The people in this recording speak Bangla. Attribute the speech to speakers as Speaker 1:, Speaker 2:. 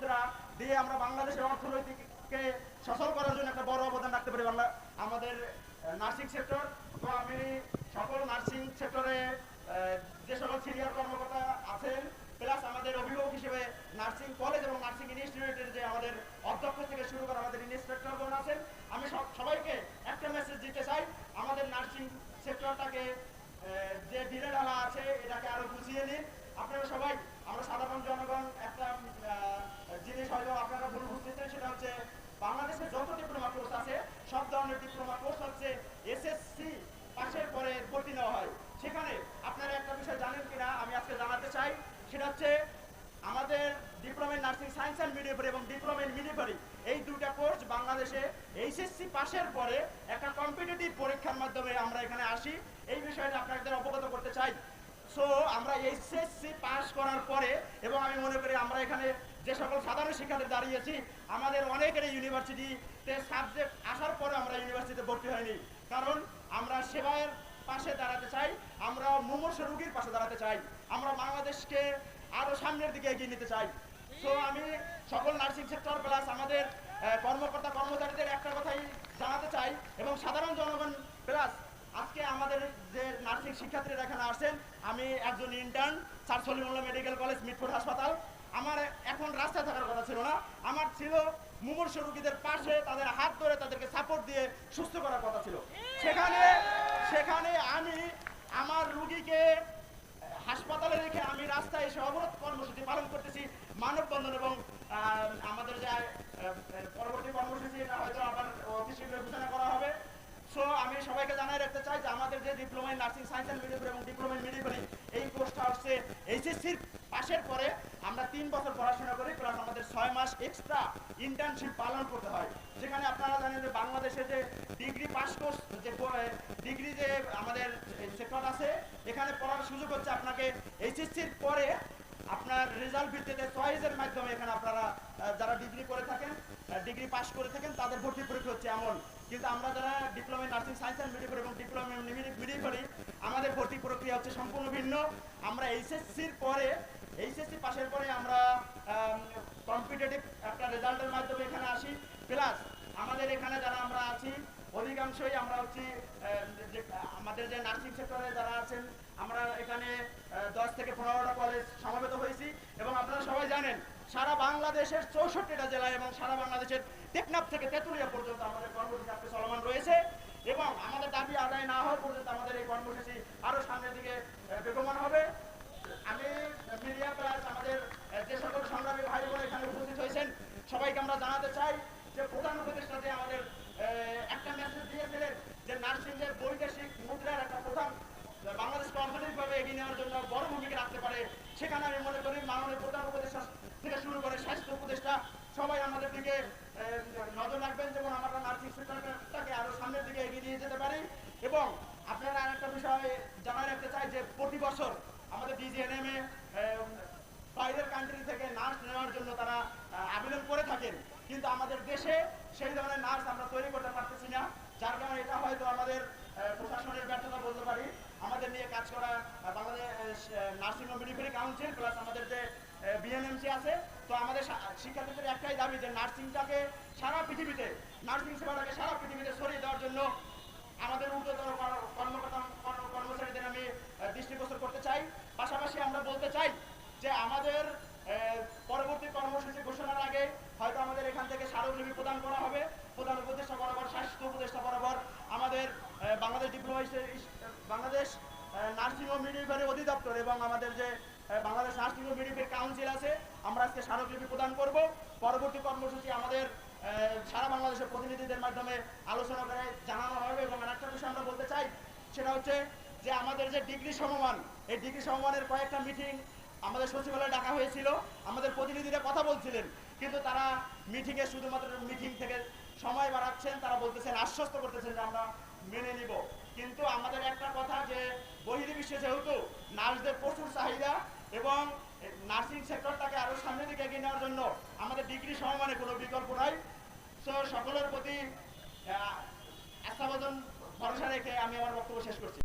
Speaker 1: মুদ্রা দিয়ে আমরা বাংলাদেশের অর্থনৈতিককে সচল করার জন্য একটা বড় অবদান রাখতে পারি আমাদের নার্সিং সেক্টর। তো আমি সকল নার্সিং সেক্টরে যে সকল সিনিয়র কর্মকর্তা আছেন প্লাস আমাদের অভিভাবক হিসেবে নার্সিং কলেজ এবং নার্সিং ইনস্টিটিউটের যে আমাদের অধ্যক্ষ থেকে শুরু করে আমাদের ইন্সট্রাক্টরগণ আছেন, আমি সবাইকে একটা মেসেজ দিতে চাই, আমাদের নার্সিং সেক্টরটাকে যে ঢিলে ঢালা আছে এটাকে আরো গুছিয়ে নিন। আপনারা সবাই, আমরা সাধারণ জনগণ একটা জিনিস হয়তো আপনারা ভুল বুঝতেছেন, সেটা হচ্ছে বাংলাদেশে যত ডিপ্লোমা কোর্স আছে সব ধরনের ডিপ্লোমা কোর্স হচ্ছে এসএসসি পাশের পরে ভর্তি নেওয়া হয়। সেখানে আপনারা একটা বিষয় জানেন কিনা আমি আজকে জানাতে চাই, সেটা হচ্ছে আমাদের diploma in nursing science and midwifery এবং ডিপ্লোমা ইন মিডওয়াইফারি এই দুইটা কোর্স বাংলাদেশে এইচএসসি পাশের পরে একটা কম্পিটিটিভ পরীক্ষার মাধ্যমে আমরা এখানে আসি। এই বিষয়টা আপনাদের অবগত করতে চাই। সো আমরা এইচএসসি পাস করার পরে এবং আমি মনে করি আমরা এখানে যে সকল সাধারণ শিক্ষার্থী দাঁড়িয়েছি আমাদের অনেকের ইউনিভার্সিটিতে সাবজেক্ট আসার পরে আমরা ইউনিভার্সিটিতে ভর্তি হয়নি, কারণ আমরা সেবায়ের পাশে দাঁড়াতে চাই, আমরা মুমূর্ষ রোগীর পাশে দাঁড়াতে চাই, আমরা বাংলাদেশকে আরো সামনের দিকে এগিয়ে নিতে চাই। সো আমি সকল নার্সিং সেক্টর প্লাস আমাদের কর্মকর্তা কর্মচারীদের একটা কথাই জানাতে চাই এবং সাধারণ জনগণ প্লাস আজকে আমাদের যে নার্সিং শিক্ষার্থীরা এখানে আসেন, আমি একজন intern sir Salimullah medical college Mitford হাসপাতাল। আমার এখন রাস্তায় থাকার কথা ছিল না, আমার ছিল মুমূর্ষ রোগীদের পাশে তাদের হাত ধরে তাদেরকে সাপোর্ট দিয়ে সুস্থ করার কথা ছিল। সেখানে আমি আমার রুগীকে হাসপাতালে রেখে আমি রাস্তায় এসে অবরোধ কর্মসূচি পালন করতেছি, মানববন্ধন, এবং আমাদের যে পরবর্তী কর্মসূচি এটা হয়তো আবার অতি শীঘ্র ঘোষণা করা হবে। সো আমি সবাইকে জানাই রাখতে চাই যে আমাদের যে diploma in nursing science and midwifery এবং ডিপ্লোমা ইন মিডওয়াইফারি এই কোর্সটা হচ্ছে এইচএসসির পাশের পরে আমরা 3 বছর পড়াশোনা করি প্লাস আমাদের 6 মাস এক্সট্রা ইন্টার্নশিপ পালন করতে হয়। যেখানে আপনারা জানেন যে বাংলাদেশে যে ডিগ্রি পাস কোর্স যে ডিগ্রি যে আমাদের সেক্টর আছে এখানে পড়ার সুযোগ হচ্ছে আপনাকে এইচএসসির পরে আপনার রেজাল্ট ভিত্তিতে চয়েসের মাধ্যমে এখানে আপনারা যারা ডিগ্রি করে থাকেন ডিগ্রি পাস করে থাকেন তাদের ভর্তি পরীক্ষা হচ্ছে এমন। কিন্তু আমরা যারা diploma in nursing science and midwifery এবং ডিপ্লোমা ইন মিডওয়াইফারি আমাদের ভর্তি প্রক্রিয়া হচ্ছে সম্পূর্ণ ভিন্ন। আমরা এইচএসসির পরে এইচএসসি পাশের পরে আমরা কম্পিটিটিভ একটা রেজাল্টের মাধ্যমে এখানে আসি, প্লাস আমাদের এখানে যারা আমরা আছি অধিকাংশই আমরা হচ্ছি আমাদের যে নার্সিং সেক্টরে যারা আছেন আমরা এখানে 10 থেকে 15টা কলেজ সমবেত হয়েছি এবং আপনারা সবাই জানেন সারা বাংলাদেশের 64টা জেলায় এবং সারা বাংলাদেশের টেকনাফ থেকে তেঁতুলিয়া পর্যন্ত আমাদের কর্মসূচি আজকে চলমান রয়েছে এবং আমাদের দাবি আদায় না হওয়া পর্যন্ত আমাদের এই কর্মসূচি আরো সামনের দিকে বেগমান হবে। আমি মিডিয়া প্লাস আমাদের যে সকল সংগ্রামী ভাই বোন এখানে উপস্থিত হয়েছেন সবাইকে আমরা জানাতে চাই যে প্রধান উপদেষ্টাতে আমাদের একটা মেসেজ দিয়েছিলেন যে নার্সিং এর বৈদেশিক মুদ্রার একটা প্রধান বাংলাদেশকে অর্থনৈতিকভাবে এগিয়ে নেওয়ার জন্য বড় ভূমিকা রাখতে পারে। সেখানে আমি মনে করি মাননীয় প্রধান উপদেষ্টা থেকে শুরু করে স্বাস্থ্য উপদেষ্টা সবাই আমাদের দিকে নজর রাখবেন যেমন আমরা নার্সিং সেক্টরটাকে আরো সামনের দিকে এগিয়ে নিয়ে যেতে পারি। এবং আপনারা আরেকটা বিষয় জানাই রাখতে চাই যে প্রতি বছর আমাদের ডিজিএনএমে বাইরের কান্ট্রি থেকে নার্স নেওয়ার জন্য তারা আবেদন করে থাকেন, কিন্তু আমাদের দেশে সেই ধরনের নার্স আমরা তৈরি করতে পারতেছি না, যার কারণে এটা হয়তো আমাদের প্রশাসনের ব্যর্থতা বলতে পারি। আমাদের নিয়ে কাজ করা বাংলাদেশ নার্সিং ও মিডওয়াইফারি কাউন্সিল প্লাস আমাদের যে বিএনএমসি আছে, তো আমাদের শিক্ষার্থীদের একটাই দাবি যে নার্সিংটাকে সারা পৃথিবীতে নার্সিং সেবাটাকে সারা পৃথিবীতে ছড়িয়ে দেওয়ার জন্য আমাদের ঊর্ধ্বতন কর্মকর্তা কর্মচারীদের আমি দৃষ্টিগোচর করতে চাই। পাশাপাশি আমরা বলতে চাই যে আমাদের পরবর্তী কর্মসূচি ঘোষণার আগে হয়তো আমাদের এখান থেকে স্মারকলিপি প্রদান করা হবে। প্রধান উপদেষ্টা বরাবর স্বাস্থ্য উপদেষ্টা বরাবর আমাদের বাংলাদেশ নার্সিং ও মিডওয়াইফারি অধিদপ্তর এবং আমাদের যে বাংলাদেশ নার্সিং ও মিডওয়াইফারি কাউন্সিল আছে আমরা আজকে স্মারকলিপি প্রদান করব। পরবর্তী কর্মসূচি আমাদের সারা বাংলাদেশের প্রতিনিধিদের মাধ্যমে আলোচনা করে জানানো হবে। এবং আরেকটা বিষয় আমরা বলতে চাই সেটা হচ্ছে যে আমাদের যে ডিগ্রি সমমান এই ডিগ্রি সমমানের কয়েকটা মিটিং আমাদের সচিবালয়ে ডাকা হয়েছিল, আমাদের প্রতিনিধিরা কথা বলছিলেন কিন্তু তারা মিটিংয়ে শুধুমাত্র মিটিং থেকে সময় বাড়াচ্ছেন, তারা বলতেছেন আশ্বস্ত করতেছেন যে আমরা মেনে নিব। কিন্তু আমাদের একটা কথা যে বহির্বিশ্বে যেহেতু নার্সদের প্রচুর চাহিদা এবং নার্সিং সেক্টরটাকে আরো সামনের দিকে এগিয়ে নেওয়ার জন্য আমাদের ডিগ্রি সমমানে কোনো বিকল্প নাই। সো সকলের প্রতি আস্থাভাজন ভরসা রেখে আমি আমার বক্তব্য শেষ করছি।